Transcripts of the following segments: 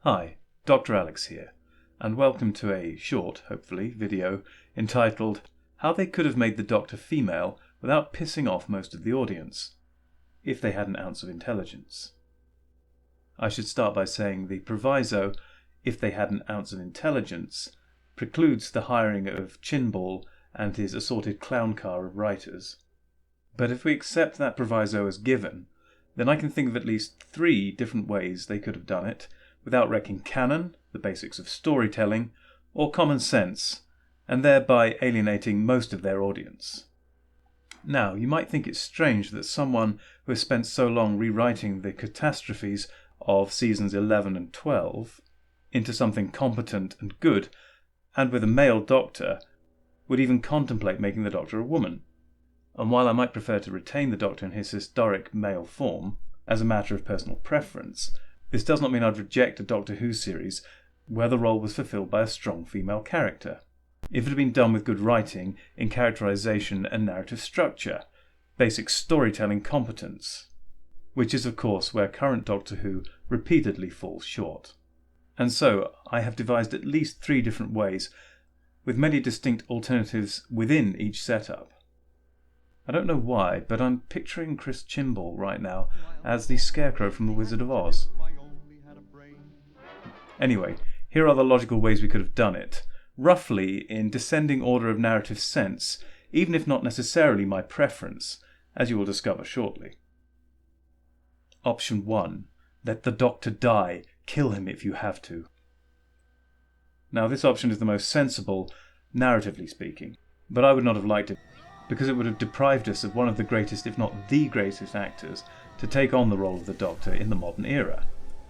Hi, Dr. Alex here, and welcome to a short, hopefully, video entitled How They Could Have Made the Doctor Female Without Pissing Off Most of the Audience, if they had an ounce of intelligence. I should start by saying the proviso, if they had an ounce of intelligence, precludes the hiring of Chinball and his assorted clown car of writers. But if we accept that proviso as given, then I can think of at least 3 different ways they could have done it, without wrecking canon, the basics of storytelling, or common sense, and thereby alienating most of their audience. Now, you might think it strange that someone who has spent so long rewriting the catastrophes of seasons 11 and 12 into something competent and good, and with a male Doctor, would even contemplate making the Doctor a woman. And while I might prefer to retain the Doctor in his historic male form, as a matter of personal preference, this does not mean I'd reject a Doctor Who series where the role was fulfilled by a strong female character, if it had been done with good writing in characterization and narrative structure, basic storytelling competence, which is of course where current Doctor Who repeatedly falls short. And so I have devised at least 3 different ways, with many distinct alternatives within each setup. I don't know why, but I'm picturing Chris Chibnall right now as the Scarecrow from The Wizard of Oz. Anyway, here are the logical ways we could have done it, roughly in descending order of narrative sense, even if not necessarily my preference, as you will discover shortly. Option 1. Let the Doctor die. Kill him if you have to. Now this option is the most sensible, narratively speaking, but I would not have liked it, because it would have deprived us of one of the greatest, if not the greatest actors to take on the role of the Doctor in the modern era,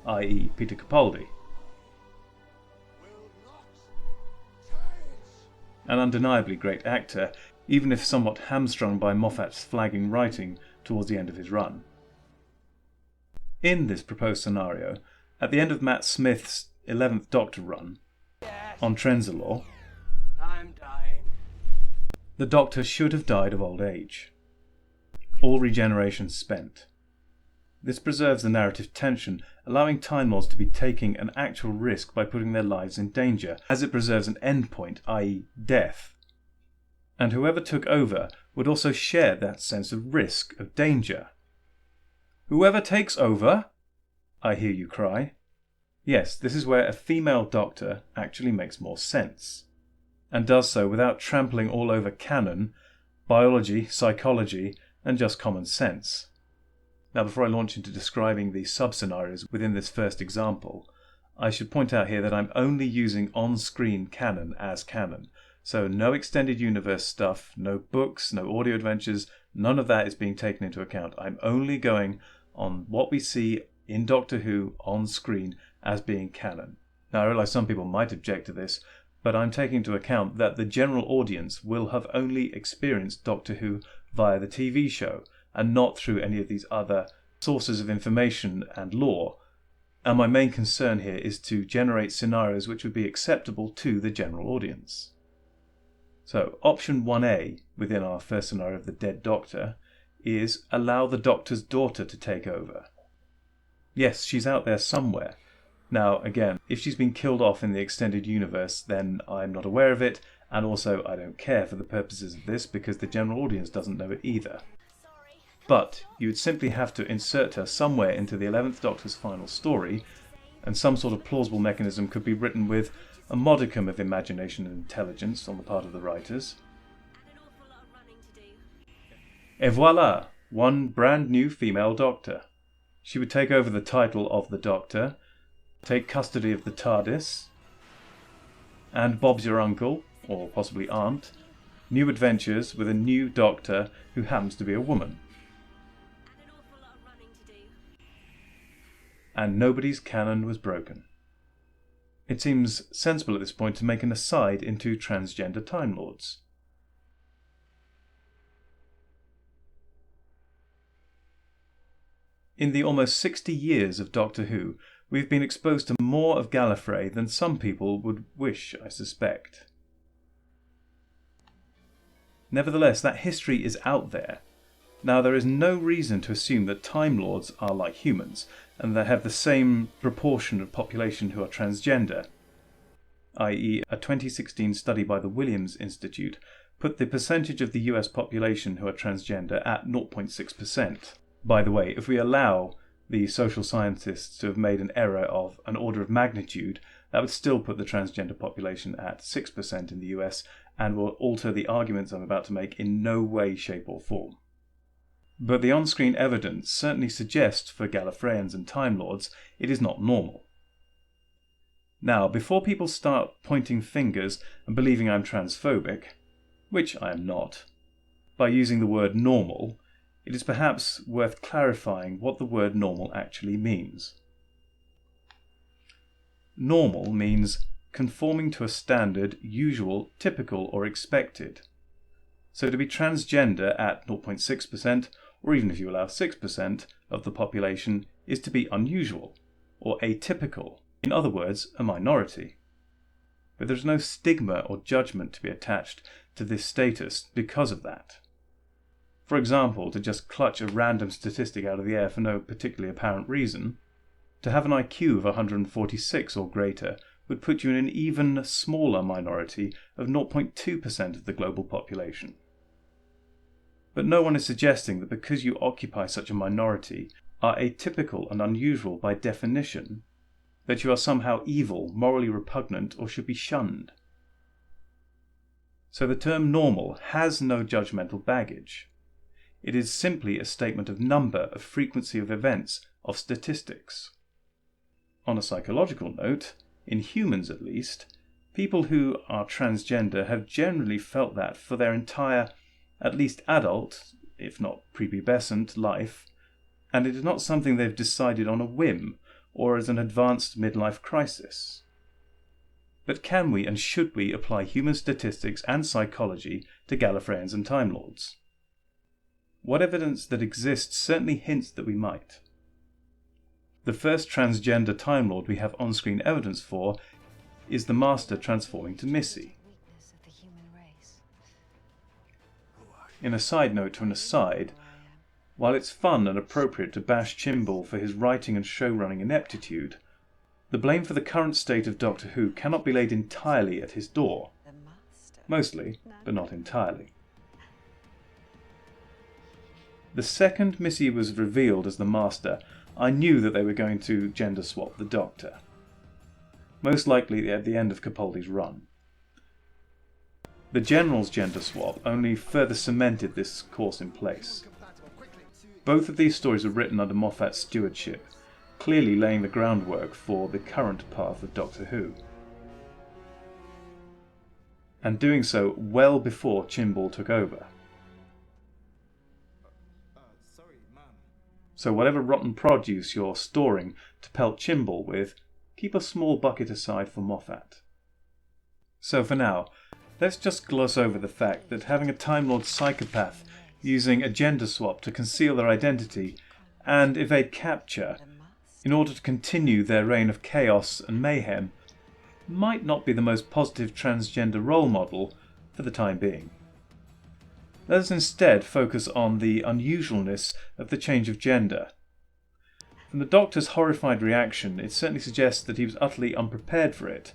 i.e. Peter Capaldi. An undeniably great actor, even if somewhat hamstrung by Moffat's flagging writing towards the end of his run. In this proposed scenario, at the end of Matt Smith's 11th Doctor run, on Trenzalore, I'm dying. the Doctor should have died of old age. All regeneration spent. This preserves the narrative tension, allowing Time Lords to be taking an actual risk by putting their lives in danger, as it preserves an endpoint, i.e. death. And whoever took over would also share that sense of risk, of danger. Whoever takes over? I hear you cry. Yes, this is where a female Doctor actually makes more sense, and does so without trampling all over canon, biology, psychology, and just common sense. Now, before I launch into describing the sub-scenarios within this first example, I should point out here that I'm only using on-screen canon as canon, so no extended universe stuff, no books, no audio adventures, none of that is being taken into account. I'm only going on what we see in Doctor Who on screen as being canon. Now, I realise some people might object to this, but I'm taking into account that the general audience will have only experienced Doctor Who via the TV show, and not through any of these other sources of information and lore. And my main concern here is to generate scenarios which would be acceptable to the general audience. So option 1A within our first scenario of the dead Doctor is allow the Doctor's daughter to take over. Yes, she's out there somewhere. Now again, if she's been killed off in the extended universe, then I'm not aware of it, and also I don't care for the purposes of this because the general audience doesn't know it either. But you would simply have to insert her somewhere into the 11th Doctor's final story, and some sort of plausible mechanism could be written with a modicum of imagination and intelligence on the part of the writers. Et voila! One brand new female Doctor. She would take over the title of the Doctor, take custody of the TARDIS, and Bob's your uncle, or possibly aunt, new adventures with a new Doctor who happens to be a woman. And nobody's canon was broken. It seems sensible at this point to make an aside into transgender Time Lords. In the almost 60 years of Doctor Who, we've been exposed to more of Gallifrey than some people would wish, I suspect. Nevertheless, that history is out there. Now, there is no reason to assume that Time Lords are like humans, and they have the same proportion of population who are transgender, i.e. a 2016 study by the Williams Institute put the percentage of the US population who are transgender at 0.6%. By the way, if we allow the social scientists to have made an error of an order of magnitude, that would still put the transgender population at 6% in the US and will alter the arguments I'm about to make in no way, shape or form. But the on-screen evidence certainly suggests for Gallifreyans and Time Lords it is not normal. Now, before people start pointing fingers and believing I'm transphobic, which I am not, by using the word normal, it is perhaps worth clarifying what the word normal actually means. Normal means conforming to a standard, usual, typical or expected. So to be transgender at 0.6%, or even if you allow 6% of the population, is to be unusual or atypical, in other words, a minority. But there is no stigma or judgment to be attached to this status because of that. For example, to just clutch a random statistic out of the air for no particularly apparent reason, to have an IQ of 146 or greater would put you in an even smaller minority of 0.2% of the global population. But no one is suggesting that because you occupy such a minority, are atypical and unusual by definition, that you are somehow evil, morally repugnant, or should be shunned. So the term normal has no judgmental baggage. It is simply a statement of number, of frequency of events, of statistics. On a psychological note, in humans at least, people who are transgender have generally felt that for their entire, at least adult, if not prepubescent, life, and it is not something they've decided on a whim or as an advanced midlife crisis. But can we and should we apply human statistics and psychology to Gallifreyans and Time Lords? What evidence that exists certainly hints that we might. The first transgender Time Lord we have on-screen evidence for is the Master transforming to Missy. In a side note to an aside, while it's fun and appropriate to bash Chimble for his writing and show-running ineptitude, the blame for the current state of Doctor Who cannot be laid entirely at his door. Mostly, but not entirely. The second Missy was revealed as the Master, I knew that they were going to gender swap the Doctor. Most likely at the end of Capaldi's run. The General's gender swap only further cemented this course in place. Both of these stories were written under Moffat's stewardship, clearly laying the groundwork for the current path of Doctor Who. And doing so well before Chimble took over. So whatever rotten produce you're storing to pelt Chimble with, keep a small bucket aside for Moffat. So for now, let's just gloss over the fact that having a Time Lord psychopath using a gender swap to conceal their identity and evade capture in order to continue their reign of chaos and mayhem might not be the most positive transgender role model for the time being. Let us instead focus on the unusualness of the change of gender. From the Doctor's horrified reaction, it certainly suggests that he was utterly unprepared for it.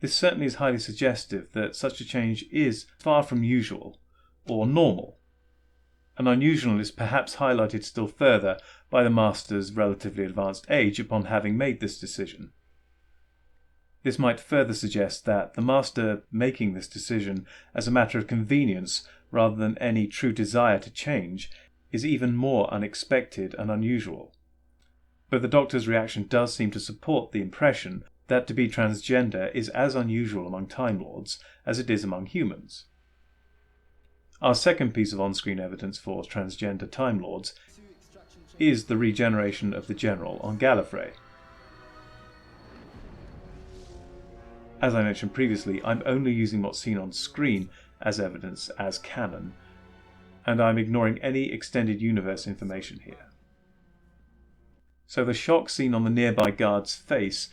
This certainly is highly suggestive that such a change is far from usual, or normal. An unusualness perhaps highlighted still further by the Master's relatively advanced age upon having made this decision. This might further suggest that the Master making this decision as a matter of convenience rather than any true desire to change is even more unexpected and unusual. But the Doctor's reaction does seem to support the impression that to be transgender is as unusual among Time Lords as it is among humans. Our second piece of on-screen evidence for transgender Time Lords is the regeneration of the General on Gallifrey. As I mentioned previously, I'm only using what's seen on screen as evidence as canon, and I'm ignoring any extended universe information here. So the shock seen on the nearby guard's face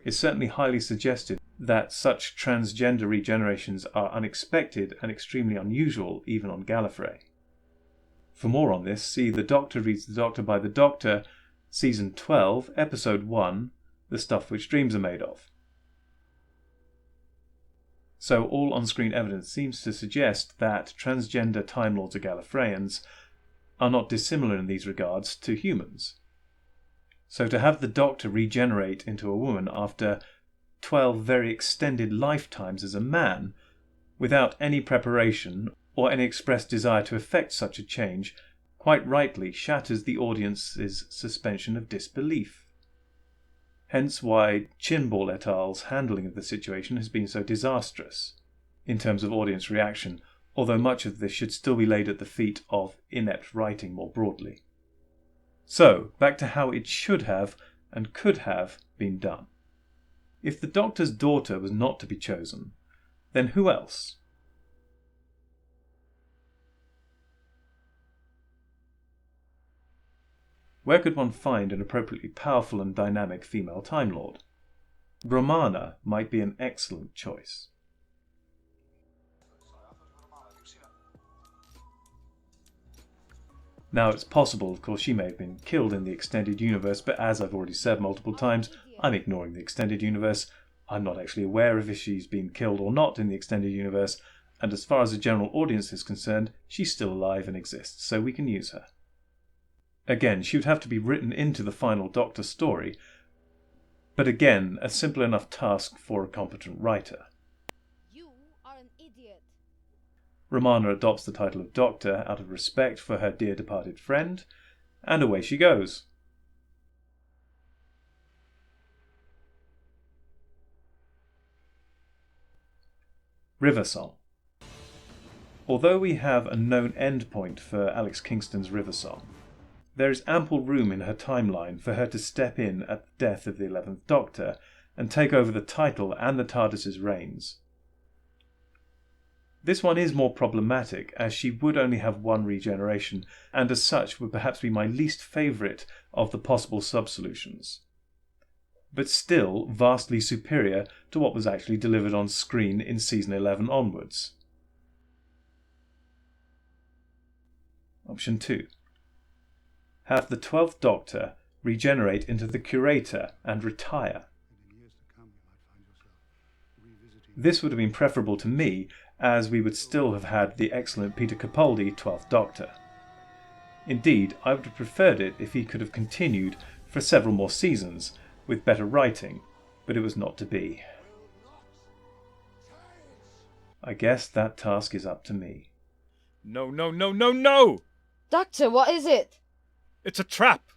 is certainly highly suggestive that such transgender regenerations are unexpected and extremely unusual even on Gallifrey. For more on this, see The Doctor Reads the Doctor by the Doctor, Season 12, Episode 1, The Stuff Which Dreams Are Made Of. So all on-screen evidence seems to suggest that transgender Time Lords or Gallifreyans are not dissimilar in these regards to humans. So to have the Doctor regenerate into a woman after 12 very extended lifetimes as a man, without any preparation or any expressed desire to effect such a change, quite rightly shatters the audience's suspension of disbelief. Hence why Chinball et al.'s handling of the situation has been so disastrous in terms of audience reaction, although much of this should still be laid at the feet of inept writing more broadly. So, back to how it should have and could have been done. If the Doctor's daughter was not to be chosen, then who else? Where could one find an appropriately powerful and dynamic female Time Lord? Romana might be an excellent choice. Now it's possible, of course, she may have been killed in the extended universe, but as I've already said multiple times, I'm ignoring the extended universe. I'm not actually aware of if she's been killed or not in the extended universe, and as far as the general audience is concerned, she's still alive and exists, so we can use her. Again, she would have to be written into the final Doctor story, but again, a simple enough task for a competent writer. You are an idiot. Romana adopts the title of Doctor out of respect for her dear departed friend, and away she goes. River Song. Although we have a known endpoint for Alex Kingston's River Song, there is ample room in her timeline for her to step in at the death of the 11th Doctor and take over the title and the TARDIS's reins. This one is more problematic, as she would only have one regeneration, and as such would perhaps be my least favourite of the possible sub-solutions, but still vastly superior to what was actually delivered on screen in Season 11 onwards. Option 2. Have the 12th Doctor regenerate into the Curator and retire. This would have been preferable to me, as we would still have had the excellent Peter Capaldi 12th Doctor. Indeed, I would have preferred it if he could have continued for several more seasons, with better writing, but it was not to be. I guess that task is up to me. No, no, no, no, no! Doctor, what is it? It's a trap!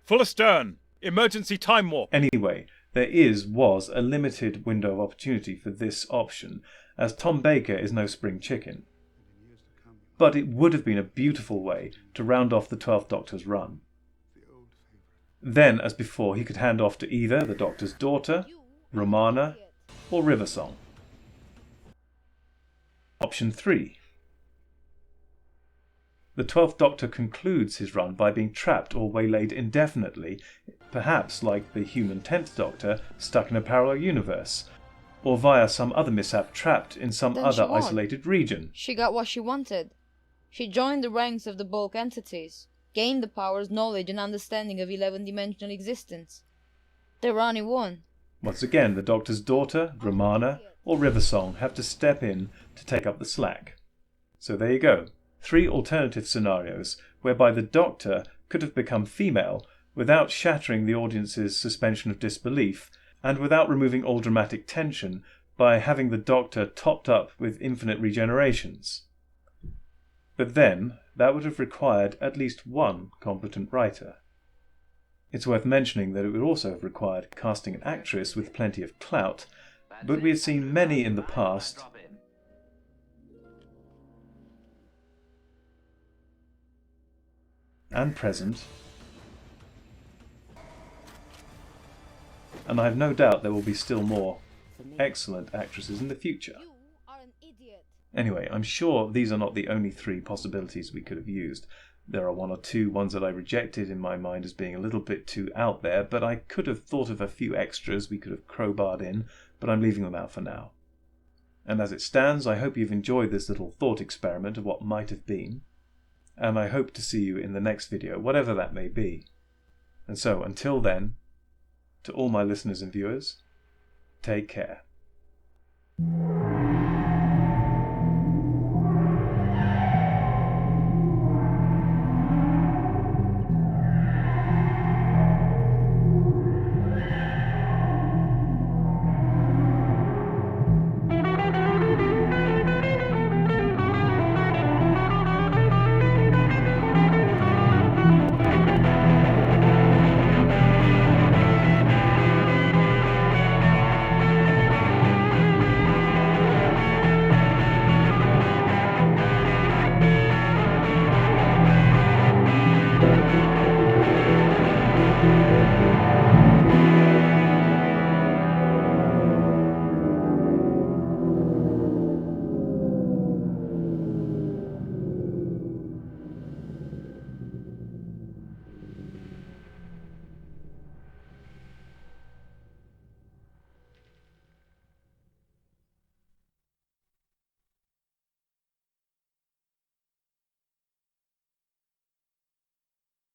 Full astern! Emergency time warp! Anyway, there was a limited window of opportunity for this option, as Tom Baker is no spring chicken. But it would have been a beautiful way to round off the 12th Doctor's run. Then, as before, he could hand off to either the Doctor's daughter, Romana, or River Song. Option 3. The 12th Doctor concludes his run by being trapped or waylaid indefinitely, perhaps like the human 10th Doctor stuck in a parallel universe, or via some other mishap trapped in some Then other she won. isolated region. She got what she wanted. She joined the ranks of the bulk entities, gained the powers, knowledge and understanding of 11-dimensional existence. The Rani won. Once again, the Doctor's daughter, Romana, or River Song have to step in to take up the slack. So there you go. 3 alternative scenarios whereby the Doctor could have become female without shattering the audience's suspension of disbelief and without removing all dramatic tension by having the Doctor topped up with infinite regenerations. But then, that would have required at least one competent writer. It's worth mentioning that it would also have required casting an actress with plenty of clout, but we have seen many in the past and present, and I have no doubt there will be still more excellent actresses in the future. You are an idiot. Anyway, I'm sure these are not the only 3 possibilities we could have used. There are 1 or 2 ones that I rejected in my mind as being a little bit too out there, but I could have thought of a few extras we could have crowbarred in, but I'm leaving them out for now. And as it stands, I hope you've enjoyed this little thought experiment of what might have been, and I hope to see you in the next video, whatever that may be. And so, until then, to all my listeners and viewers, take care.